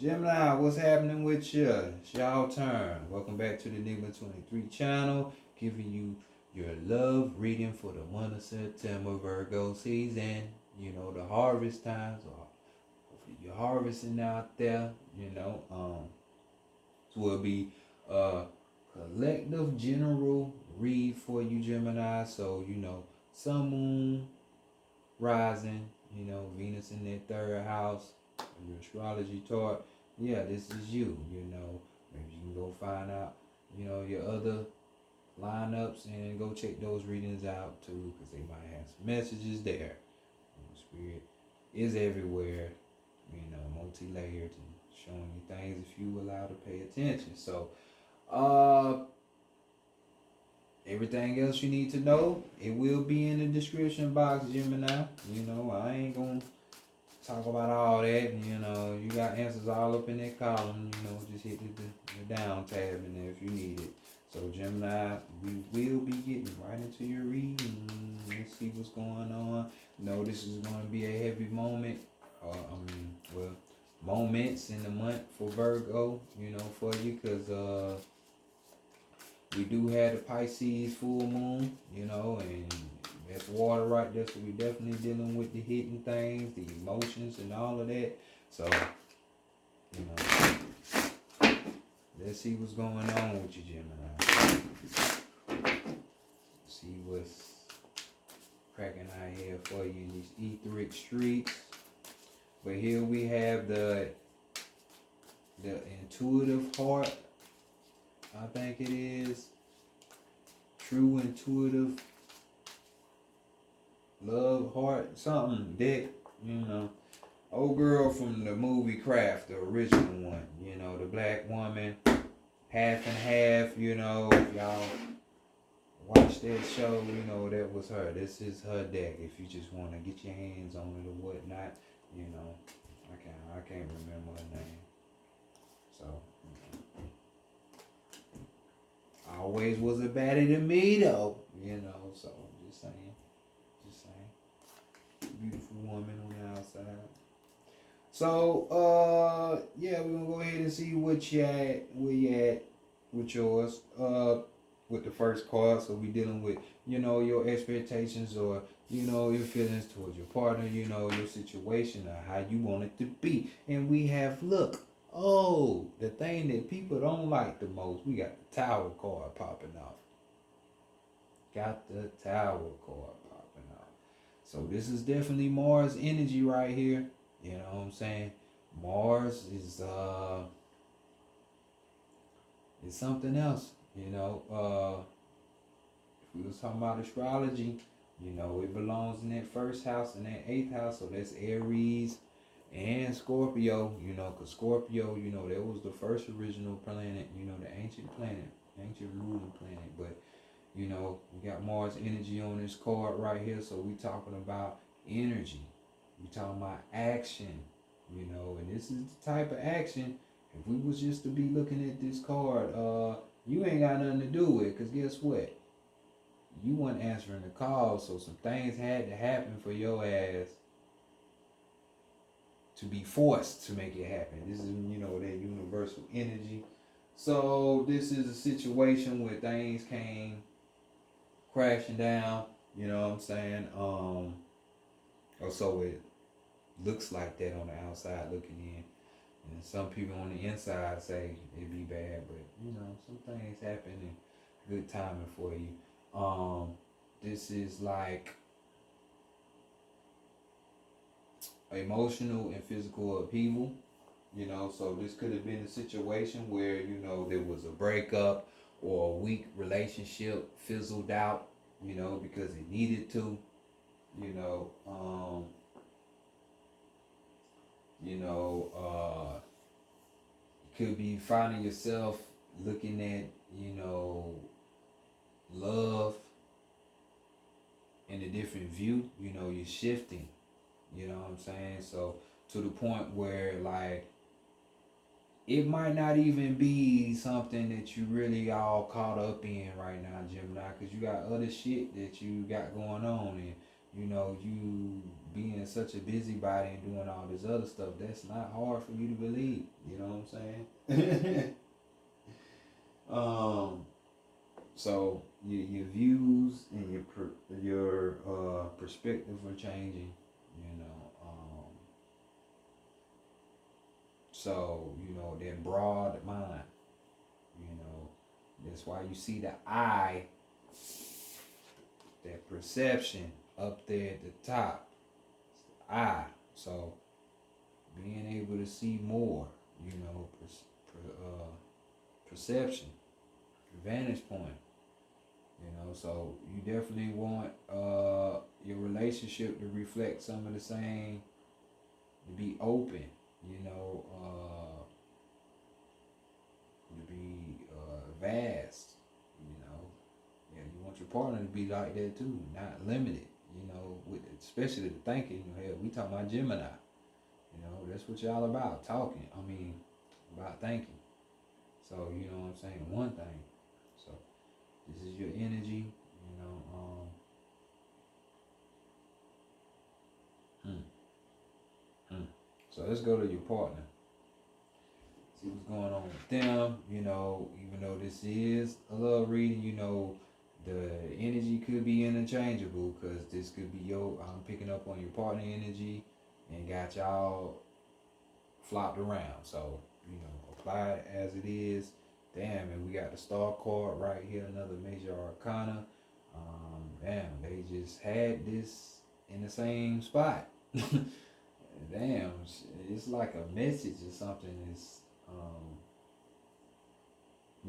Gemini, what's happening with you? It's y'all turn. Welcome back to the Enigma 23 channel, giving you your love reading for the month of September, Virgo season. You know, the harvest times, or hopefully you're harvesting out there, So it'll be a collective general read for you, Gemini. So, sun, moon, rising, Venus in that third house, your astrology chart. Yeah, this is you, Maybe you can go find out, your other lineups and go check those readings out too, because they might have some messages there. Spirit is everywhere, multi-layered and showing you things if you allow to pay attention. So, everything else you need to know, it will be in the description box, Gemini. I ain't gonna talk about all that. You got answers all up in that column. Just hit the down tab in there if you need it. So, Gemini, we will be getting right into your reading. Let's see what's going on. This is going to be a heavy moment. Moments in the month for Virgo, for you, because we do have the Pisces full moon, and that's water right there. So we definitely dealing with the hidden things, the emotions, and all of that. So, let's see what's going on with you, Gemini. See what's cracking out here for you in these etheric streets. But here we have the intuitive heart. I think it is true intuitive love heart, something that, old girl from the movie Craft, the original one, the black woman, half and half, if y'all watch that show, that was her. This is her deck if you just want to get your hands on it or whatnot, I can't remember her name. So, always was a baddie to me though, so just saying. Beautiful woman on the outside. So, yeah, we're gonna go ahead and see where you at with yours. With the first card, so we dealing with, your expectations or, your feelings towards your partner, your situation or how you want it to be. And we have, look, the thing that people don't like the most, we got the Tower card popping off. Got the Tower card popping off. So this is definitely Mars energy right here. You know what I'm saying? Mars is something else. If we was talking about astrology, it belongs in that first house and that eighth house. So that's Aries and Scorpio, because Scorpio, that was the first original planet, the ancient ruling planet. But, we got Mars energy on this card right here. So we talking about energy. We talking about action, and this is the type of action. If we was just to be looking at this card, you ain't got nothing to do with it, because guess what? You weren't answering the call, so some things had to happen for your ass to be forced to make it happen. This is, that universal energy. So this is a situation where things came crashing down, you know what I'm saying? Or so it looks like that on the outside looking in. And some people on the inside say it'd be bad, but some things happen and good timing for you. This is like emotional and physical upheaval, so this could have been a situation where, there was a breakup or a weak relationship fizzled out, because it needed to, could be finding yourself looking at, love in a different view. You're shifting, you know what I'm saying? So to the point where, like, it might not even be something that you really all caught up in right now, Gemini, because you got other shit that you got going on, and you know, you being such a busybody and doing all this other stuff, that's not hard for you to believe. You know what I'm saying? So your views and your perspective are changing. You know, so you know that broad mind. You know, that's why you see the eye, that perception up there at the top. It's the eye. So being able to see more. You know, perception, vantage point. You know, so you definitely want your relationship to reflect some of the same, to be open, you know, to be vast, you know. Yeah, you want your partner to be like that too, not limited, you know, with especially the thinking. You know, we talking about Gemini, you know, that's what y'all about, talking. I mean, about thinking. So, you know what I'm saying? One thing. So, this is your energy, you know. So let's go to your partner. See what's going on with them. You know, even though this is a love reading, you know, the energy could be interchangeable because this could be I'm picking up on your partner energy and got y'all flopped around. So, you know, apply it as it is. Damn, and we got the star card right here, another major arcana. Damn, they just had this in the same spot. Damn, it's like a message or something is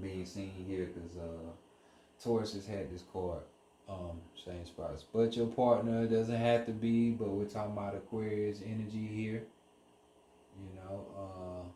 being seen here because Taurus has had this card, same spots. But your partner doesn't have to be, but we're talking about Aquarius energy here. You know,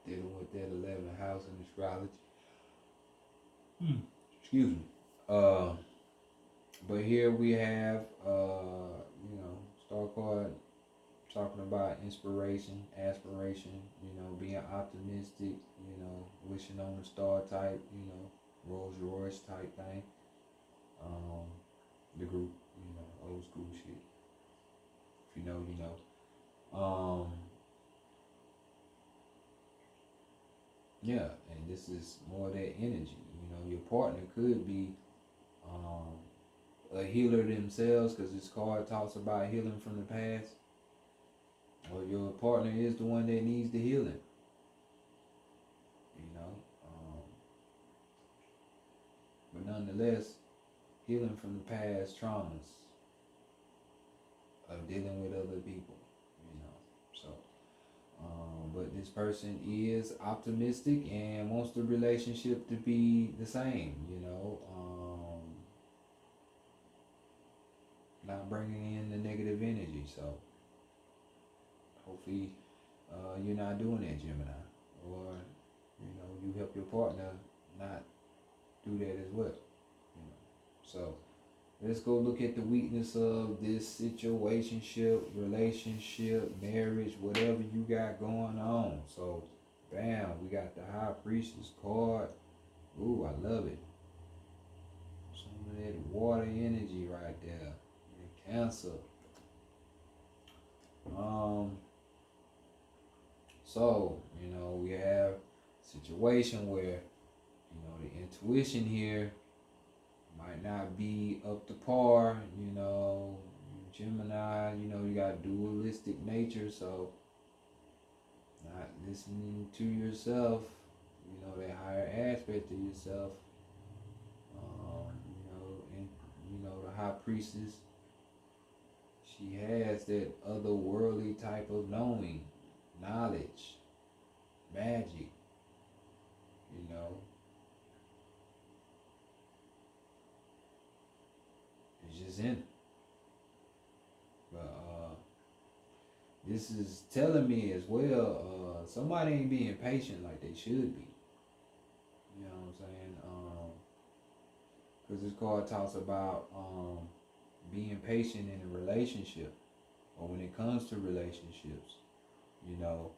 dealing with that 11th house in astrology. Excuse me. But here we have, you know, star card talking about inspiration, aspiration, you know, being optimistic, you know, wishing on a star type, you know, Rolls Royce type thing. The group, you know, old school shit. If you know, you know. Yeah, and this is more of that energy. You know, your partner could be a healer themselves because this card talks about healing from the past. Or your partner is the one that needs the healing. You know, but nonetheless, healing from the past traumas of dealing with other people. You know, so. But this person is optimistic and wants the relationship to be the same. You know, not bringing in the negative energy. So hopefully you're not doing that, Gemini, or you know you help your partner not do that as well. You know, so let's go look at the weakness of this situationship, relationship, marriage, whatever you got going on. So, bam, we got the High Priestess card. Ooh, I love it. Some of that water energy right there. The Cancer. So, you know, we have a situation where, you know, the intuition here might not be up to par, you know, Gemini, you know, you got dualistic nature, so not listening to yourself, you know, that higher aspect of yourself, you know, and, you know, the High Priestess, she has that otherworldly type of knowing, knowledge, magic, you know. It's just in. But this is telling me as well, somebody ain't being patient like they should be. You know what I'm saying? Because this card talks about being patient in a relationship, or when it comes to relationships. You know,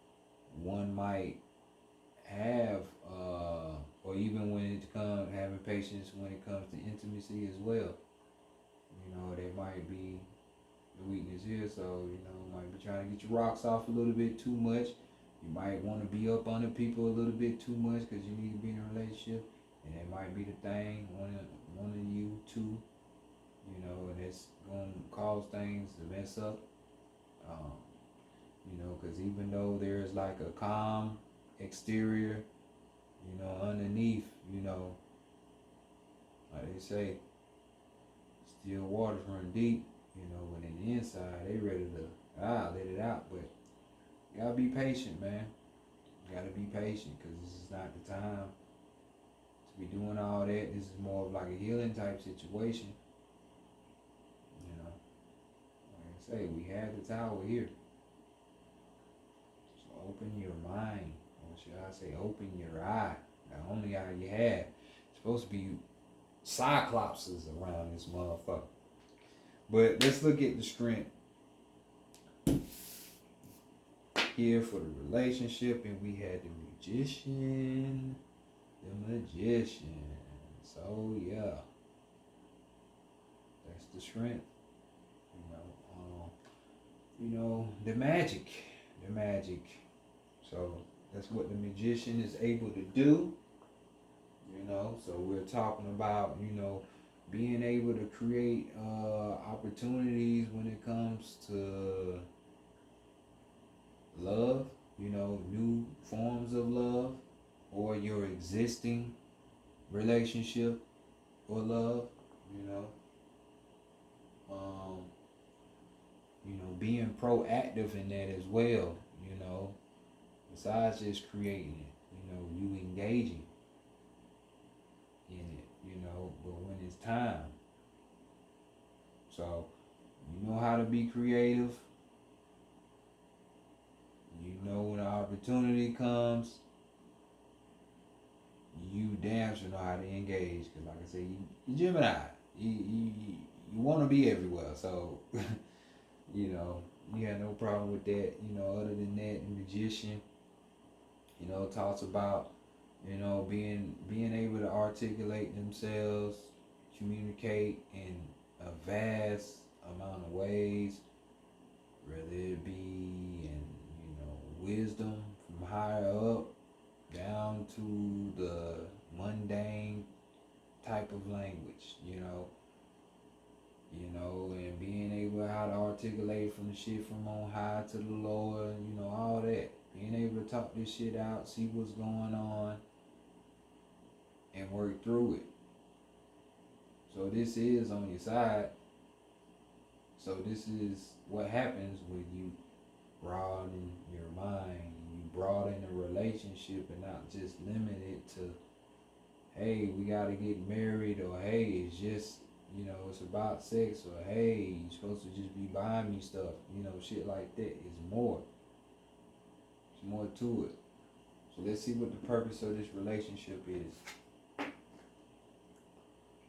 one might have, or even when it comes having patience when it comes to intimacy as well. You know, that might be the weakness here. So, you know, might be trying to get your rocks off a little bit too much. You might want to be up under people a little bit too much because you need to be in a relationship. And that might be the thing, one of you two, you know, and it's going to cause things to mess up. Um, you know, because even though there's like a calm exterior, you know, underneath, you know, like they say, still waters run deep, you know, but in the inside, they ready to let it out. But you gotta be patient, man. You gotta be patient because this is not the time to be doing all that. This is more of like a healing type situation. You know, like I say, we have the tower here. So open your mind, or should I say, open your eye. The only eye you have. It's supposed to be cyclopses around this motherfucker. But let's look at the strength here for the relationship, and we had the magician. So yeah, that's the strength. You know, the magic. So that's what the magician is able to do. You know, so we're talking about, you know, being able to create opportunities when it comes to love, you know, new forms of love, or your existing relationship or love, you know. You know, being proactive in that as well, you know, besides just creating it, you know, you engaging in it, you know, but when it's time. So, you know how to be creative. You know when the opportunity comes, you damn sure know how to engage. Because like I say, you Gemini. You want to be everywhere. So, you know, you had no problem with that. You know, other than that, the magician, you know, talks about, you know, being able to articulate themselves, communicate in a vast amount of ways, whether it be in, you know, wisdom from higher up down to the mundane type of language, you know, and being able how to articulate from the shit from on high to the lower, you know, all that. Being able to talk this shit out, see what's going on, and work through it. So this is on your side. So this is what happens when you broaden your mind, you broaden a relationship and not just limit it to, hey, we gotta get married, or hey, it's just, you know, it's about sex, or hey, you're supposed to just be buying me stuff, you know, shit like that. It's more. There's more to it. So let's see what the purpose of this relationship is.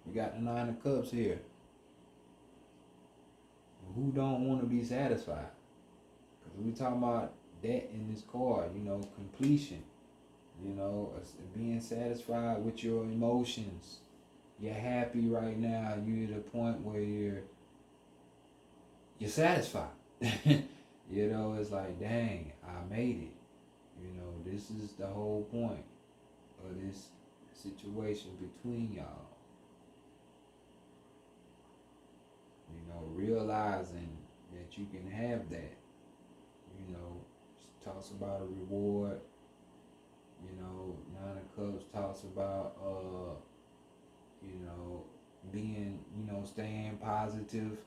We got the Nine of Cups here. Who don't want to be satisfied? Because we talking about that in this card, you know, completion. You know, being satisfied with your emotions. You're happy right now. You're at a point where you're satisfied. You know, it's like, dang, I made it. You know, this is the whole point of this situation between y'all. You know, realizing that you can have that. You know, talks about a reward. You know, Nine of Cups talks about, you know, being, you know, staying positive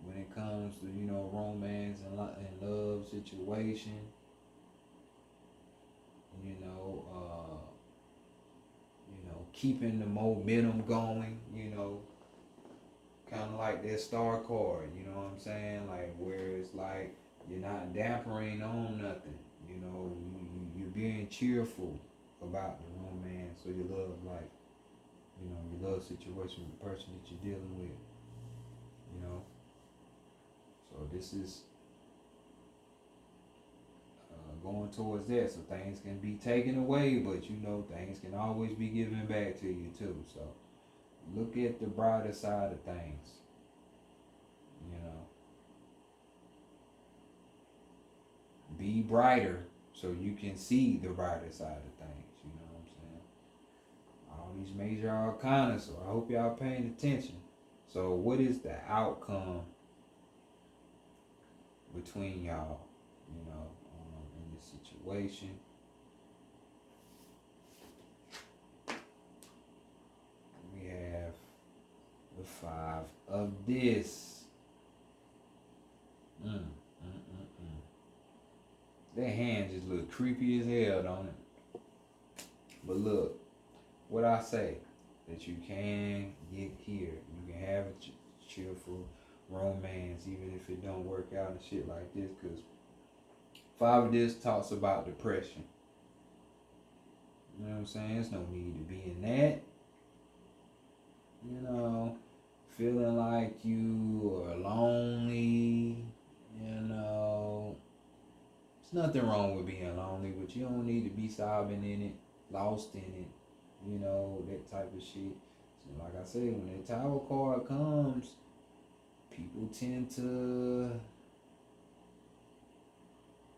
when it comes to, you know, romance and love situation. You know, keeping the momentum going, you know, kind of like that star card, you know what I'm saying? Like, where it's like you're not dampering on nothing, you know, you're being cheerful about the romance or your love life, you know, your love situation with the person that you're dealing with, you know. So this is going towards that, so things can be taken away, but you know, things can always be given back to you too. So Look at the brighter side of things. You know, be brighter so you can see the brighter side of things. You know what I'm saying? All these major arcana. So I hope y'all paying attention. So what is the outcome between y'all? You know, in this situation. We have the 5 of this. That hand just look creepy as hell, don't it? But look, what I say, that you can get here. You can have a cheerful romance, even if it don't work out and shit like this, because 5 of this talks about depression. You know what I'm saying? There's no need to be in that. You know, feeling like you are lonely, you know. There's nothing wrong with being lonely, but you don't need to be sobbing in it, lost in it, you know, that type of shit. So like I said, when that Tower card comes, people tend to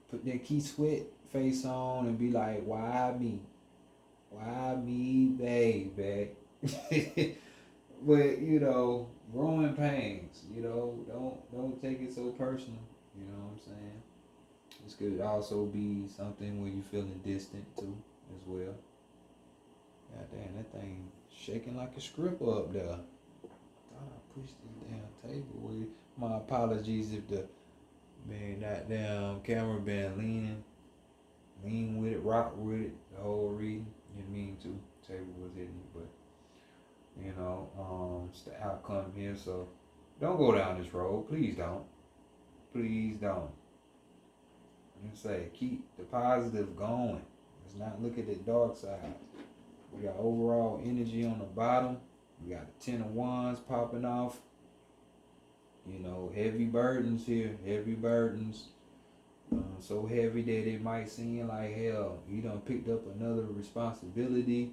put their Key Sweat face on and be like, why me? Why me, baby? But, you know, growing pains, you know, don't take it so personal, you know what I'm saying? This could also be something where you're feeling distant too, as well. God damn, that thing shaking like a scripper up there. Thought I pushed this damn table with. My apologies if the that damn camera been lean with it, rock with it, the whole reading. Didn't mean to. Table was hitting me, but you know, it's the outcome here. So don't go down this road. Please don't. Please don't. You say keep the positive going. Let's not look at the dark side. We got overall energy on the bottom. We got the 10 of Wands popping off. You know, heavy burdens here. Heavy burdens. So heavy that it might seem like hell. You done picked up another responsibility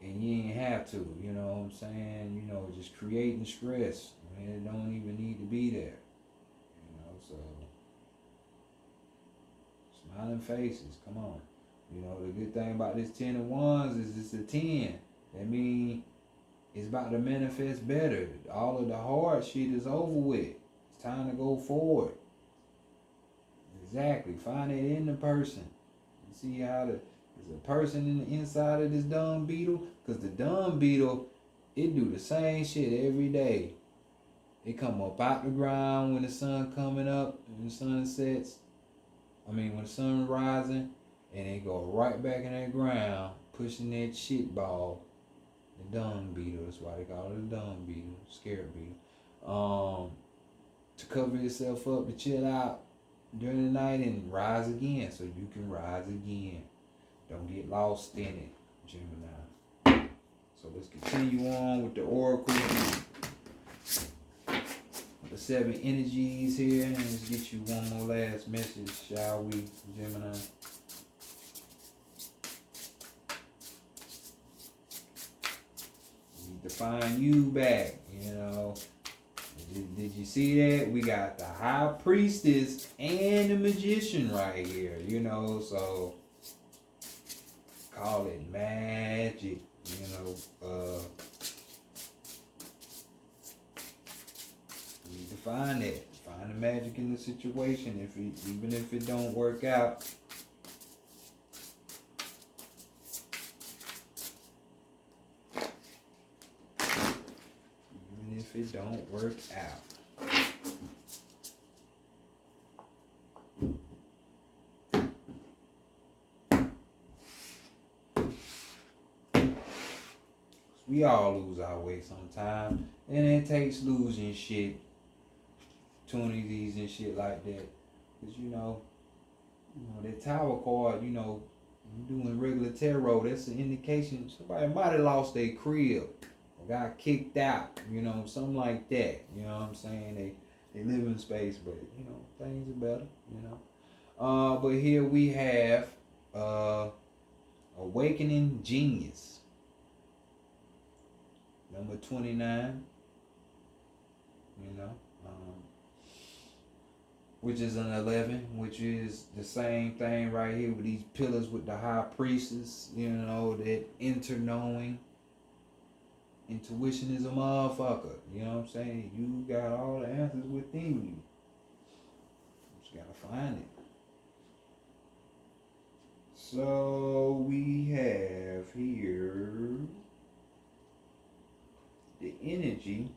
and you ain't have to. You know what I'm saying? You know, just creating stress. I mean, it don't even need to be there. You know, so smiling faces. Come on. You know, the good thing about this 10 of Wands is it's a 10. That means it's about to manifest better. All of the hard shit is over with. It's time to go forward. Exactly. Find it in the person. You see how there's a person in the inside of this dung beetle? Because the dung beetle, it do the same shit every day. It come up out the ground when the sun coming up, when the sun sets. When the sun rising, and it go right back in that ground, pushing that shit ball. The dung beetle, that's why they call it a dung beetle, scared beetle. To cover yourself up, to chill out during the night and rise again, so you can rise again. Don't get lost in it, Gemini. So let's continue on with the oracle. The 7 energies here, and let's get you one more last message, shall we, Gemini? We need to find you back, you know. Did you see that? We got the High Priestess and the Magician right here, you know, so call it magic, you know. You need to find it. Find the magic in the situation, even if it don't work out. Even if it don't work out. We all lose our way sometime, and it takes losing shit, opportunities and shit like that. Cause you know that Tower card, you know, doing regular tarot, that's an indication somebody might have lost their crib or got kicked out, you know, something like that. You know what I'm saying? They live in space, but you know, things are better, you know. But here we have Awakening Genius. number 29, you know, which is an 11, which is the same thing right here with these pillars with the high priestess, you know, that inter-knowing. Intuition is a motherfucker, you know what I'm saying? You got all the answers within you. Just gotta find it. So we have here the energy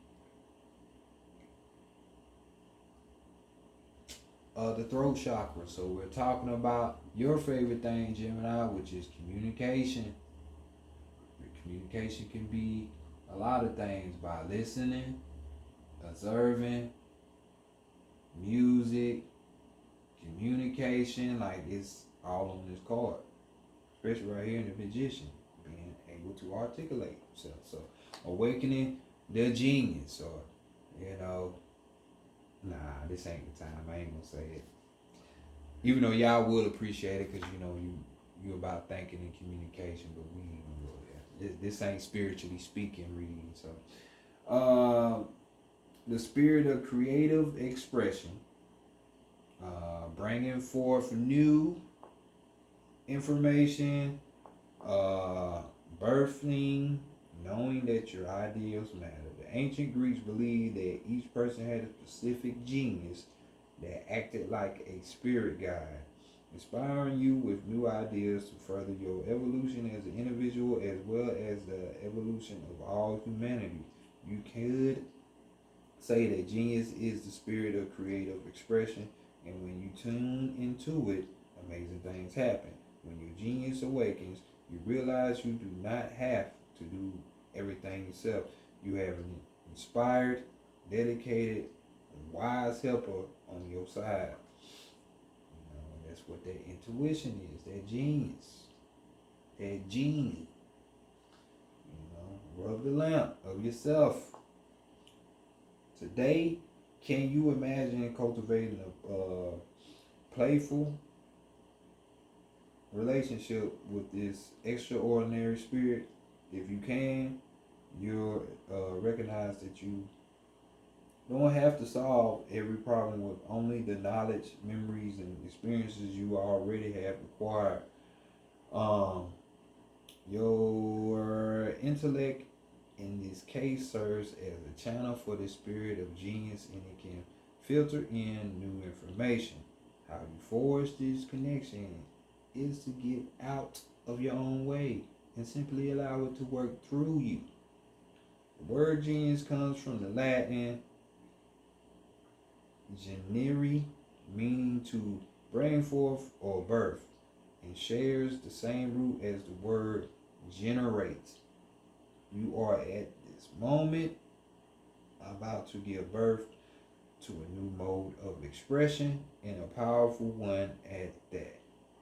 of the throat chakra. So we're talking about your favorite thing, Gemini, which is communication. Communication can be a lot of things by listening, observing, music, communication, like it's all on this card. Especially right here in the magician, being able to articulate himself. So awakening the genius, or you know, nah, this ain't the time. I ain't gonna say it. Even though y'all would appreciate it, because you know you about thinking and communication, but we ain't gonna go there. This ain't spiritually speaking reading. So, the spirit of creative expression, bringing forth new information, birthing, knowing that your ideas matter. The ancient Greeks believed that each person had a specific genius that acted like a spirit guide, inspiring you with new ideas to further your evolution as an individual as well as the evolution of all humanity. You could say that genius is the spirit of creative expression, and when you tune into it, amazing things happen. When your genius awakens, you realize you do not have to do everything yourself. You have an inspired, dedicated, wise helper on your side. You know, that's what that intuition is, that genius, that genie. You know, rub the lamp of yourself. Today, can you imagine cultivating a playful relationship with this extraordinary spirit? If you can, you'll recognize that you don't have to solve every problem with only the knowledge, memories, and experiences you already have acquired. Your intellect in this case serves as a channel for the spirit of genius, and it can filter in new information. How you forge this connection is to get out of your own way and simply allow it to work through you. The word genius comes from the Latin generi, meaning to bring forth or birth, and shares the same root as the word generate. You are at this moment about to give birth to a new mode of expression, and a powerful one at that.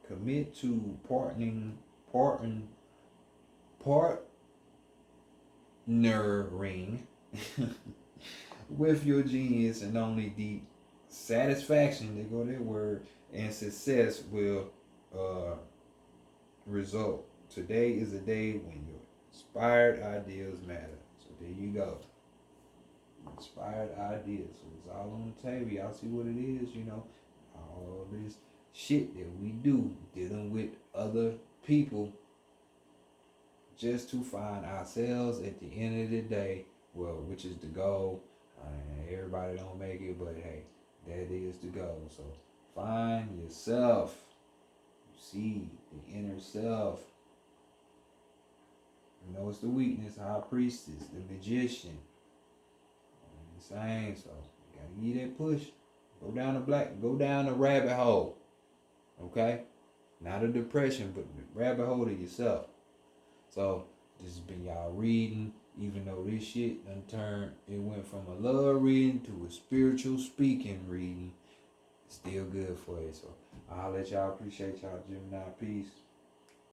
Commit to partnering with your genius, and only deep satisfaction, they go that word, and success will result. Today is a day when your inspired ideas matter. So there you go. Inspired ideas. So it's all on the table. Y'all see what it is, you know. All this shit that we do dealing with other people just to find ourselves at the end of the day, well, which is the goal. Everybody don't make it, but hey, that is the goal. So find yourself. You see the inner self. You know, it's the weakness, high priestess, the magician. The same, so you gotta give that push. Go down the rabbit hole. Okay? Not a depression, but the rabbit hole to yourself. So this has been y'all reading. Even though this shit done turned, it went from a love reading to a spiritual speaking reading. It's still good for you. So I'll let y'all appreciate y'all, Gemini. Peace.